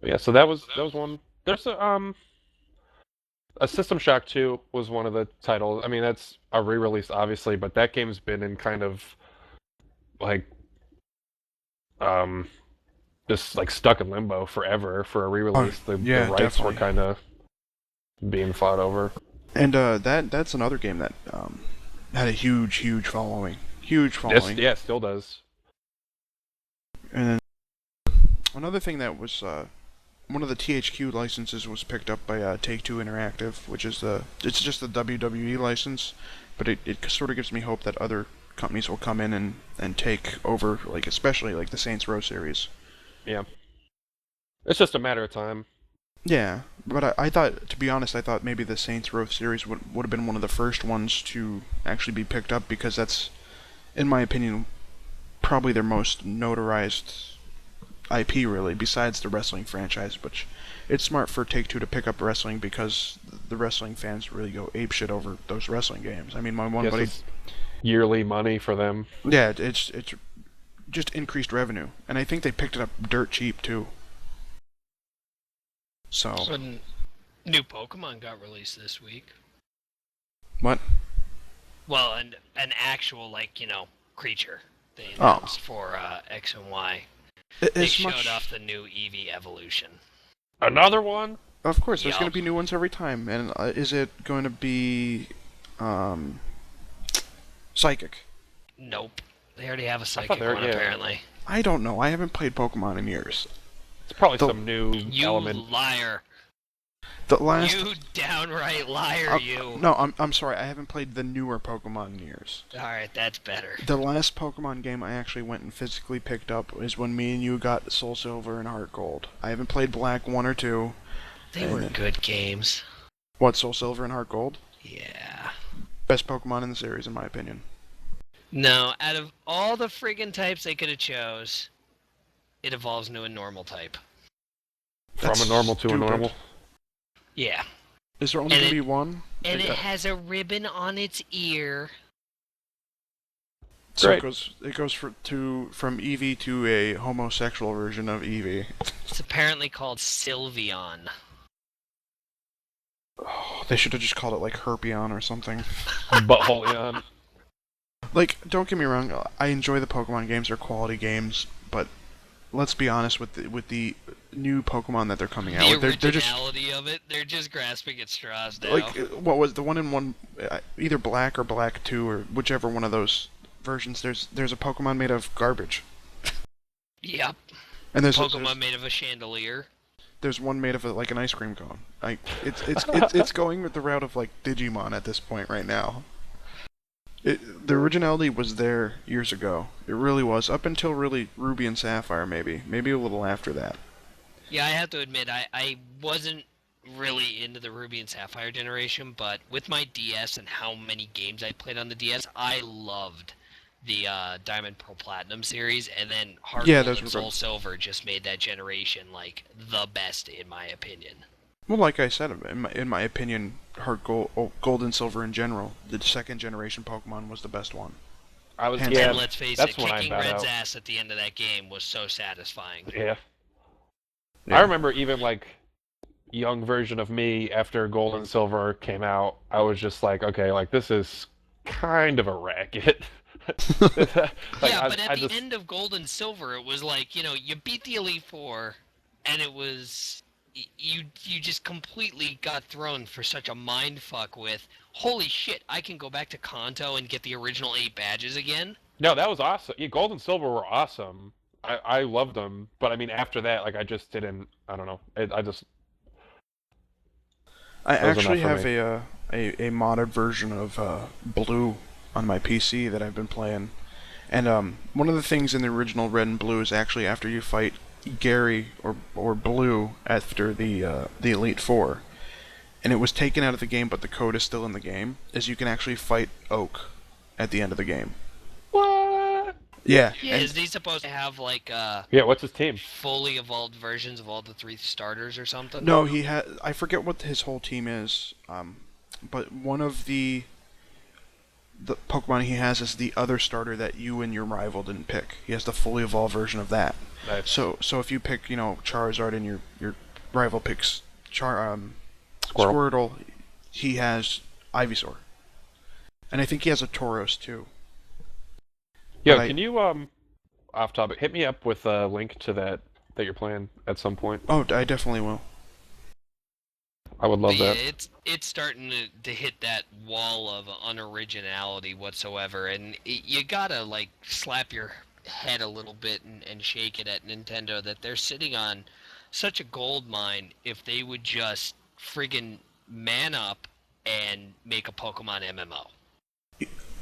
Yeah, so that was one. There's a System Shock 2 was one of the titles. I mean, that's a re-release, obviously, but that game's been in kind of like um just like stuck in limbo forever for a Oh, re-release. The yeah, rights were definitely. kind of being fought over. And that's another game that had a huge following, huge This, following. yeah, it still does. And then another thing that was one of the THQ licenses was picked up by Take-Two Interactive, which is it's just the WWE license, but it sort of gives me hope that other companies will come in and take over, like especially like the Saints Row series. Yeah, it's just a matter of time. Yeah, but I thought, to be honest, I thought maybe the Saints Row series would have been one of the first ones to actually be picked up because that's, in my opinion, probably their most notarized IP really, besides the wrestling franchise. Which it's smart for Take Two to pick up wrestling because the wrestling fans really go apeshit over those wrestling games. I mean, my one Yes, buddy, it's yearly money for them. yeah, it's just increased revenue, and I think they picked it up dirt cheap too. So So new Pokemon got released this week. what? Well, an actual creature they Oh, announced for X and Y. They as showed much. off the new Eevee evolution. Another one? Of course, there's going Yup. to be new ones every time. And is it going to be um, psychic? Nope. They already have a I thought psychic there, one yeah. apparently. I don't know. I haven't played Pokemon in years. It's probably The some new You element. liar. the last You downright liar, you. no, I'm sorry. I haven't played the newer Pokemon in years. Alright, that's better. The last Pokemon game I actually went and physically picked up is when me and you got Soul Silver and Heart Gold. I haven't played Black 1 or 2. They were And good games. what, Soul Silver and Heart Gold? Yeah. Best Pokemon in the series, in my opinion. No, out of all the friggin' types they could have chose, it evolves into a normal type. From That's a normal to a stupid. normal. Yeah. Is there only And going to be it one? and it Uh, has a ribbon on its ear. So Great. it goes from Eevee to a homosexual version of Eevee. It's apparently called Sylveon. Oh, they should have just called it like Herpion or something. Buttholeon. Like, don't get me wrong, I enjoy the Pokemon games; they're quality games. But let's be honest with the new Pokemon that they're coming out The with, they're just originality of it, they're just grasping at straws now. like what was the one in one, either Black or Black 2 or whichever one of those versions. There's a Pokemon made of garbage, Yep. and Pokemon made of a chandelier. there's one made of like an ice cream cone. Like it's going with the route of like Digimon at this point right now. The originality was there years ago. It really was up until really Ruby and Sapphire, maybe a little after that. Yeah, I have to admit, I wasn't really into the Ruby and Sapphire generation, but with my DS and how many games I played on the DS, I loved the Diamond Pearl Platinum series, and then Heart Yeah, Gold those and were Soul good. Silver just made that generation like the best in my opinion. Well, like I said, in my opinion, Gold and Silver in general, the second generation Pokemon was the best one. I was, Hands yeah, And down. let's face it, that's when I kicking bowed Red's out. ass at the end of that game was so satisfying. Yeah. I Yeah. remember even like young version of me after Gold and Silver came out, I was just like, okay, like this is kind of a racket. Like Yeah, but at I the just end of Gold and Silver, it was like, you beat the Elite Four, and it was you just completely got thrown for such a mind fuck with. Holy shit! I can go back to Kanto and get the original 8 badges again. no, that was awesome. Yeah, Gold and Silver were awesome. I loved them, but I mean after that, like I just didn't. I don't know. I just I that was enough actually for have me. a modded version of Blue on my PC that I've been playing, and one of the things in the original Red and Blue is actually after you fight Gary or Blue after the Elite Four, and it was taken out of the game, but the code is still in the game. Is you can actually fight Oak at the end of the game. What? Yeah, Yeah, and is he supposed to have like Yeah, what's his team? fully evolved versions of all the 3 starters or something? no, he had. I forget what his whole team is. But one of the Pokemon he has is the other starter that you and your rival didn't pick. He has the fully evolved version of that. Nice. So if you pick, Charizard and your rival picks Squirtle. Squirtle, he has Ivysaur. And I think he has a Tauros too. Yo, But can you off topic, hit me up with a link to that you're playing at some point? Oh, I definitely will. I would love But yeah, that. it's starting to hit that wall of unoriginality whatsoever, and you gotta like slap your head a little bit and shake it at Nintendo that they're sitting on such a gold mine if they would just friggin' man up and make a Pokemon MMO.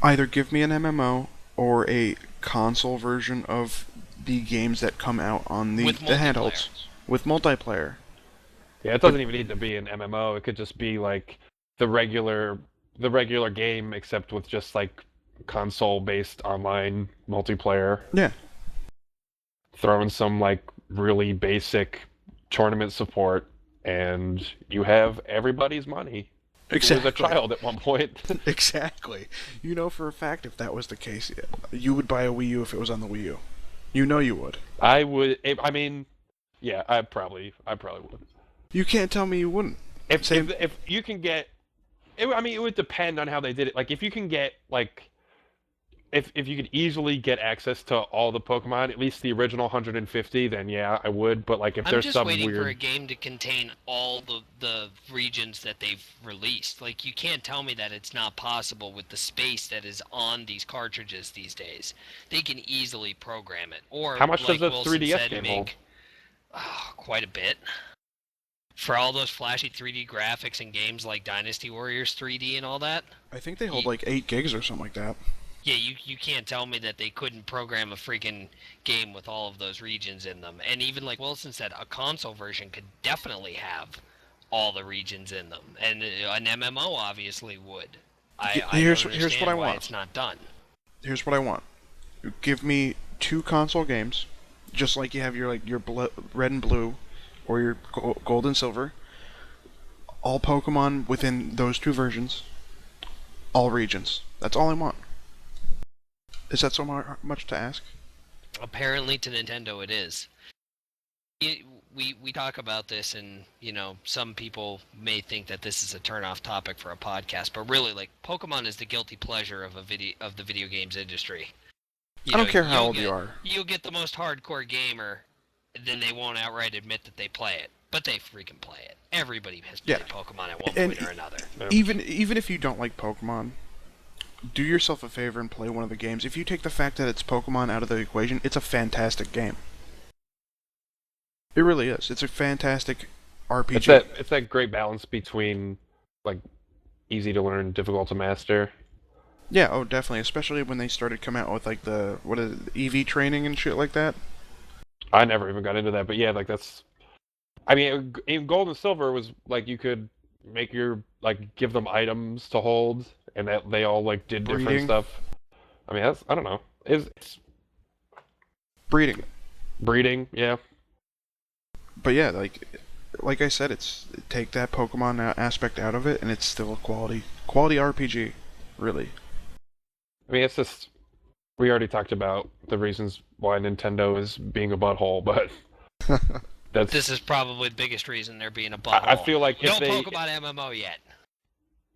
Either give me an MMO or a console version of the games that come out on the With handhelds with multiplayer. Yeah, it doesn't even need to be an MMO. It could just be like the regular game, except with just like console-based online multiplayer. Yeah. Throw in some like really basic tournament support, and you have everybody's money. Exactly. Who was a child at one point. Exactly. You know for a fact if that was the case, you would buy a Wii U if it was on the Wii U. You know you would. I would. I mean, yeah, I probably would. You can't tell me you wouldn't. If you can get, I mean, it would depend on how they did it. Like, if you can get like, if you could easily get access to all the Pokemon, at least the original 150, then yeah, I would. But like, if I'm there's just some waiting weird, for a game to contain all the regions that they've released. Like, you can't tell me that it's not possible with the space that is on these cartridges these days. They can easily program it. Or how much like does a Wilson 3DS said, game make hold? quite a bit. For all those flashy 3D graphics and games like Dynasty Warriors 3D and all that. I think they hold like 8 gigs or something like that. Yeah, you can't tell me that they couldn't program a freaking game with all of those regions in them. And even like Wilson said, a console version could definitely have all the regions in them. And an MMO obviously would. I Here's don't what understand I why want. it's not done. Here's what I want. Give me 2 console games, just like you have your red and blue, or your gold and silver. All Pokemon within those 2 versions. All regions. That's all I want. Is that so much to ask? Apparently to Nintendo it is. We talk about this, and some people may think that this is a turn-off topic for a podcast, but really, like, Pokemon is the guilty pleasure of the video games industry. I don't care how old you are. You'll get the most hardcore gamer, then they won't outright admit that they play it, but they freaking play it. Everybody has played Pokemon at one point or another. Even if you don't like Pokemon, do yourself a favor and play one of the games. If you take the fact that it's Pokemon out of the equation, it's a fantastic game. It really is. It's a fantastic RPG. It's that great balance between like easy to learn, difficult to master. Yeah, oh definitely. Especially when they started coming out with like the EV training and shit like that. I never even got into that, but yeah, like that's. I mean, in Gold and Silver was like you could make your give them items to hold, and that they all like did different Breeding. stuff. I mean, I don't know. It's Breeding. yeah. But yeah, like I said, take that Pokemon aspect out of it, and it's still a quality RPG, really. I mean, it's just we already talked about the reasons why Nintendo is being a butthole, but that's. This is probably the biggest reason they're being a butthole. I feel like no if they, Pokemon MMO yet.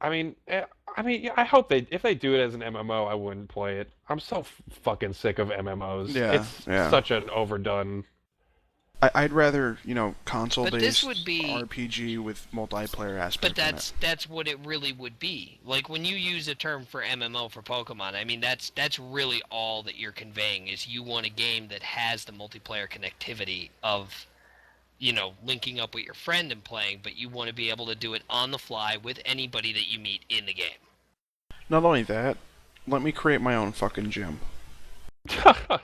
I mean, yeah, I hope if they do it as an MMO, I wouldn't play it. I'm so fucking sick of MMOs. Yeah, It's such an overdone. I'd rather, console-based this would be- RPG with multiplayer aspect. But that's what it really would be. Like when you use a term for MMO for Pokemon, I mean that's really all that you're conveying is you want a game that has the multiplayer connectivity of, linking up with your friend and playing, but you want to be able to do it on the fly with anybody that you meet in the game. Not only that, let me create my own fucking gym. How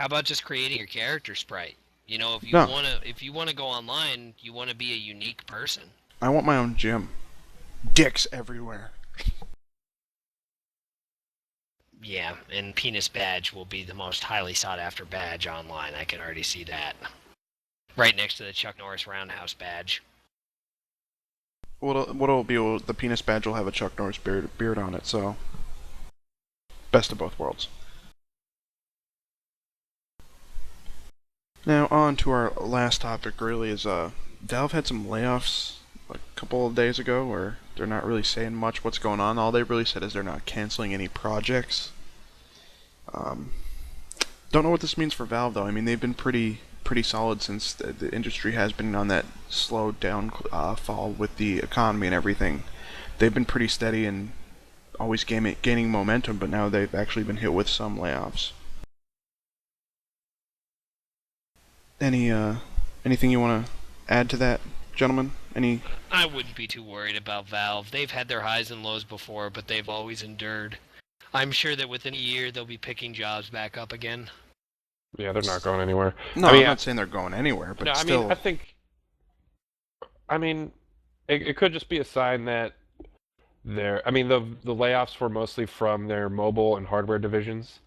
about just creating your character sprite? If you wanna go online, you wanna be a unique person. I want my own gym. Dicks everywhere. Yeah, and Penis Badge will be the most highly sought after badge online. I can already see that. Right next to the Chuck Norris Roundhouse badge. What'll be? The penis badge will have a Chuck Norris beard on it. So best of both worlds. Now on to our last topic. Really, is Valve had some layoffs a couple of days ago, where they're not really saying much what's going on. All they really said is they're not canceling any projects. Don't know what this means for Valve though. I mean, they've been pretty solid since the industry has been on that slow down fall with the economy and everything. They've been pretty steady and always gaining momentum, but now they've actually been hit with some layoffs. Anything you want to add to that, gentlemen? I wouldn't be too worried about Valve. They've had their highs and lows before, but they've always endured. I'm sure that within a year they'll be picking jobs back up again. Yeah, they're not going anywhere. No, I'm not saying they're going anywhere, but no, still. I mean, it could just be a sign that the layoffs were mostly from their mobile and hardware divisions.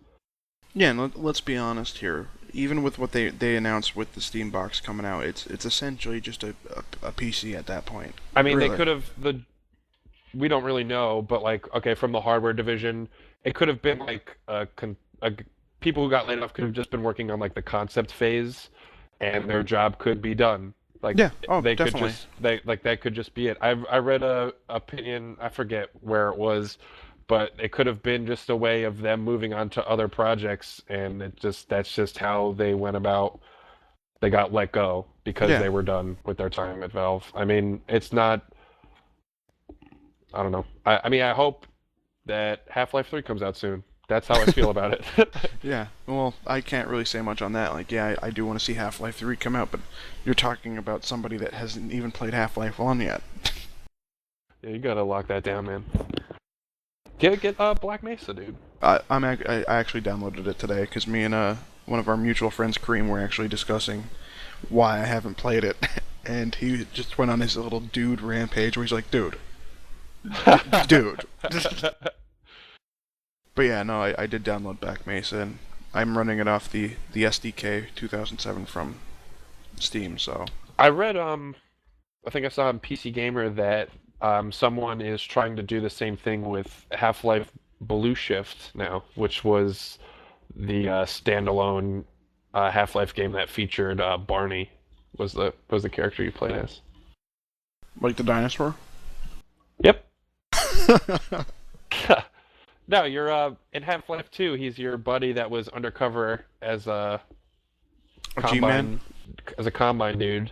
Yeah, and let's be honest here. Even with what they announced with the Steam box coming out, it's essentially just a PC at that point. I mean, really. They could have we don't really know, but from the hardware division, it could have been people who got laid off could have just been working on the concept phase, and their job could be done. They definitely. could just that could just be it. I read a opinion, I forget where it was, but it could have been just a way of them moving on to other projects, and that's just how they went about. They got let go because they were done with their time at Valve. I mean, it's not. I don't know. I hope that Half-Life 3 comes out soon. That's how I feel about it. Yeah, well, I can't really say much on that. I do want to see Half-Life 3 come out, but you're talking about somebody that hasn't even played Half-Life 1 yet. Yeah, you gotta lock that down, man. Get Black Mesa, dude. I actually downloaded it today because me and one of our mutual friends, Kareem, were actually discussing why I haven't played it, and he just went on his little dude rampage where he's like, dude. But yeah, no, I did download Black Mesa, and I'm running it off the SDK 2007 from Steam, so... I read, I think I saw on PC Gamer that someone is trying to do the same thing with Half-Life Blue Shift now, which was the standalone Half-Life game that featured Barney, was the character you played as. Like the dinosaur? Yep. No, you're in Half-Life 2. He's your buddy that was undercover as a G-Man? As a combine dude.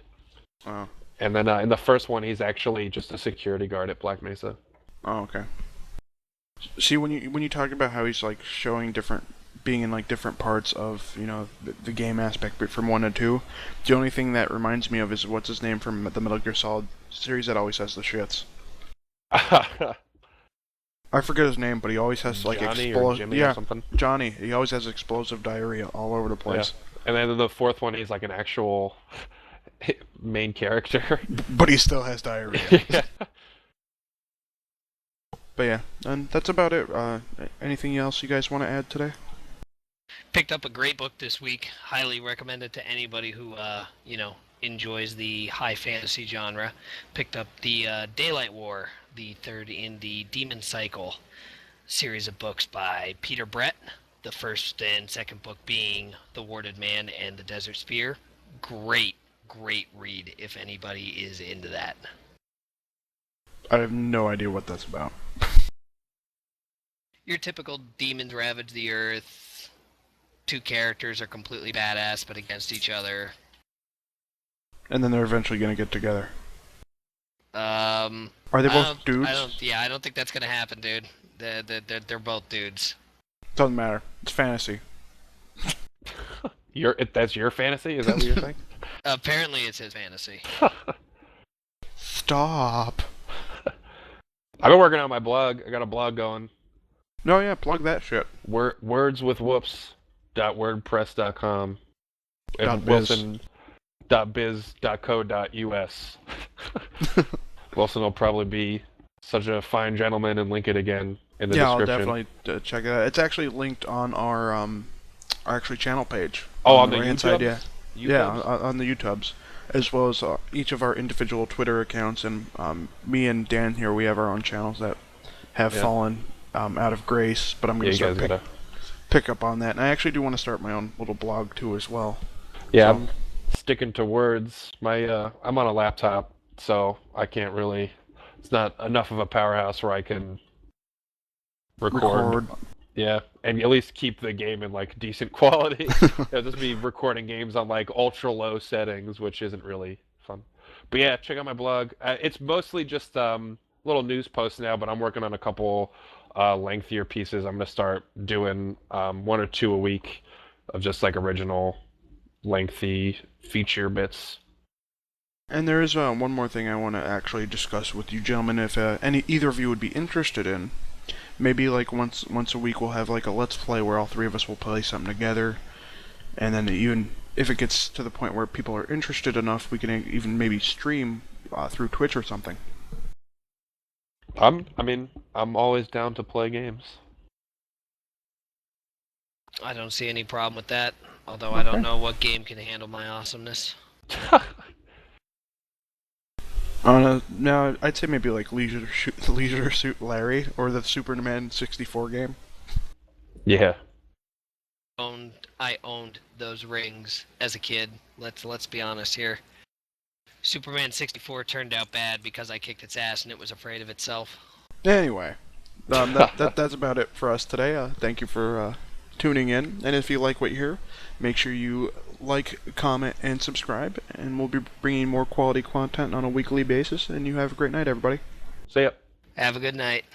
Oh. And then in the first one, he's actually just a security guard at Black Mesa. Oh, okay. See, when you talk about how he's showing being in different parts of the game aspect, but from 1 to 2, the only thing that reminds me of is what's his name from the Metal Gear Solid series that always has the shits. I forget his name, but he always has Johnny or Jimmy or something. Johnny. He always has explosive diarrhea all over the place. Yeah. And then the fourth one, he's an actual main character. But he still has diarrhea. Yeah. But yeah, and that's about it. Anything else you guys want to add today? Picked up a great book this week. Highly recommend it to anybody who, enjoys the high fantasy genre. Picked up the Daylight War, the third in the Demon Cycle series of books by Peter Brett. The first and second book being The Warded Man and the Desert Spear. Great read if anybody is into that. I have no idea what that's about. Your typical demons ravage the earth. Two characters are completely badass but against each other. And then they're eventually going to get together. Are they both dudes? I don't think that's going to happen, dude. They're both dudes. Doesn't matter. It's fantasy. That's your fantasy? Is that what you're saying? Apparently it's his fantasy. Stop. I've been working on my blog. I got a blog going. No, yeah, plug that shit. Wordswithwhoops.wordpress.com and wilson.biz.co.us. Wilson will probably be such a fine gentleman and link it again in the description. Yeah, I'll definitely check it out. It's actually linked on our actually channel page. Oh, on the right-hand YouTubes? side, yeah. YouTubes? Yeah, on the YouTubes, as well as each of our individual Twitter accounts, and me and Dan here, we have our own channels that have fallen out of grace, but I'm Yeah, gonna you start guys gotta. pick up on that. And I actually do want to start my own little blog too as well. Yeah, So, I'm sticking to words. I'm on a laptop, so I can't really. It's not enough of a powerhouse where I can record. Yeah, and at least keep the game in like decent quality. It'll just be recording games on like ultra low settings, which isn't really fun. But yeah, check out my blog. It's mostly just little news posts now, but I'm working on a couple lengthier pieces. I'm gonna start doing one or two a week of just like original lengthy feature bits. And there is one more thing I want to actually discuss with you gentlemen, if either of you would be interested in. Maybe like once a week we'll have like a let's play where all three of us will play something together, and then even if it gets to the point where people are interested enough, we can even maybe stream through Twitch or something. I'm always down to play games. I don't see any problem with that. Although I don't know what game can handle my awesomeness. Now I'd say maybe like Leisure Suit Larry or the Superman 64 game. Yeah. I owned those rings as a kid. Let's be honest here. Superman 64 turned out bad because I kicked its ass and it was afraid of itself. Anyway, that's about it for us today. Thank you for tuning in, and if you like what you hear, make sure you like, comment, and subscribe, and we'll be bringing more quality content on a weekly basis, and you have a great night, everybody. See ya. Have a good night.